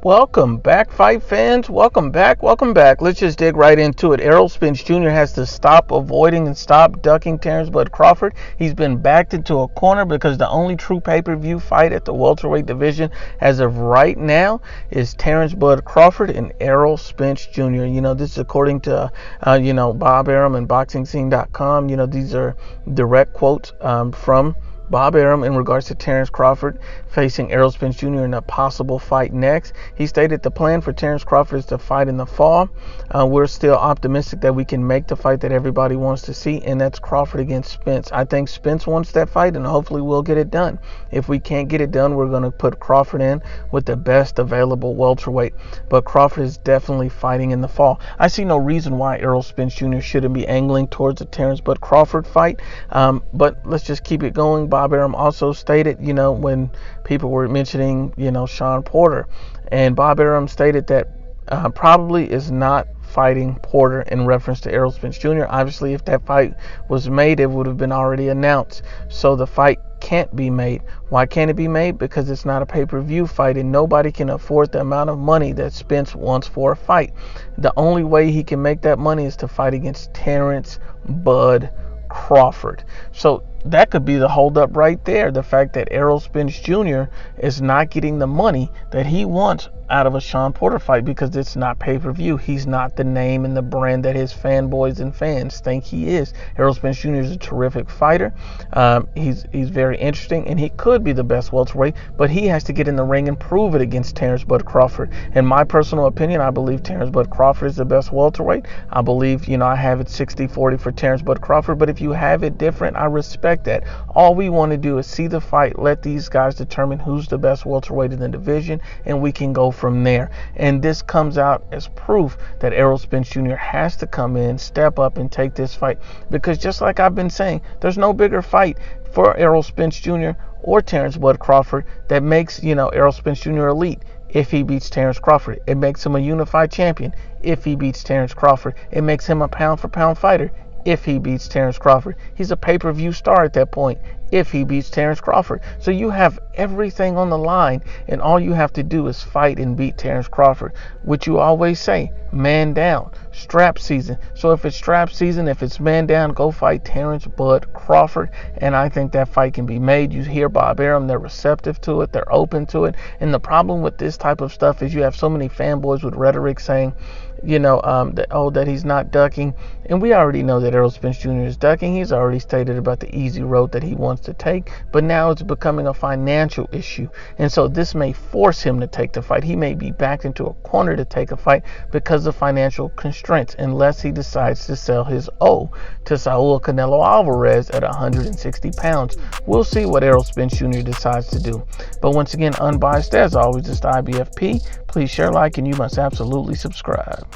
Welcome back, fight fans. Welcome back. Welcome back. Let's just dig right into it. Errol Spence Jr. has to stop avoiding and stop ducking Terence Bud Crawford. He's been backed into a corner because the only true pay-per-view fight at the welterweight division as of right now is Terence Bud Crawford and Errol Spence Jr. This is according to, Bob Arum and BoxingScene.com. These are direct quotes from Bob Arum in regards to Terence Crawford facing Errol Spence Jr. in a possible fight next. He stated the plan for Terence Crawford is to fight in the fall. We're still optimistic that we can make the fight that everybody wants to see, and that's Crawford against Spence. I think Spence wants that fight, and hopefully we'll get it done. If we can't get it done, we're going to put Crawford in with the best available welterweight. But Crawford is definitely fighting in the fall. I see no reason why Errol Spence Jr. shouldn't be angling towards the Terence Bud Crawford fight. But let's just keep it going. Bob Arum also stated, when people were mentioning, Sean Porter, and Bob Arum stated that probably is not fighting Porter in reference to Errol Spence Jr. Obviously, if that fight was made, it would have been already announced. So the fight can't be made. Why can't it be made? Because it's not a pay-per-view fight, and nobody can afford the amount of money that Spence wants for a fight. The only way he can make that money is to fight against Terence Bud Crawford. So that could be the holdup right there. The fact that Errol Spence Jr. is not getting the money that he wants out of a Sean Porter fight because it's not pay-per-view. He's not the name and the brand that his fanboys and fans think he is. Errol Spence Jr. is a terrific fighter. He's very interesting, and he could be the best welterweight, but he has to get in the ring and prove it against Terence Bud Crawford. In my personal opinion, I believe Terence Bud Crawford is the best welterweight. I believe, I have it 60-40 for Terence Bud Crawford, but if you have it different, I respect that. All we want to do is see the fight, let these guys determine who's the best welterweight in the division, and we can go from there. And this comes out as proof that Errol Spence Jr. has to come in, step up, and take this fight, because just like I've been saying, there's no bigger fight for Errol Spence Jr. or Terence Bud Crawford that makes, Errol Spence Jr. elite. If he beats Terence Crawford, it makes him a unified champion. If he beats Terence Crawford, it makes him a pound-for-pound fighter. If he beats Terence Crawford, he's a pay-per-view star at that point. If he beats Terence Crawford. So you have everything on the line, and all you have to do is fight and beat Terence Crawford, which you always say, man down, strap season. So if it's strap season, if it's man down, go fight Terence Bud Crawford, and I think that fight can be made. You hear Bob Arum, they're receptive to it, they're open to it, and the problem with this type of stuff is you have so many fanboys with rhetoric saying, that he's not ducking, and we already know that Errol Spence Jr. is ducking. He's already stated about the easy road that he wants to take, but now it's becoming a financial issue, and so this may force him to take the fight. He may be backed into a corner to take a fight because of financial constraints, unless he decides to sell his O to Saul Canelo Alvarez at 160 pounds. We'll see what Errol Spence Jr. decides to do. But once again, Unbiased as always, it's the IBFP. Please share, like, and you must absolutely subscribe.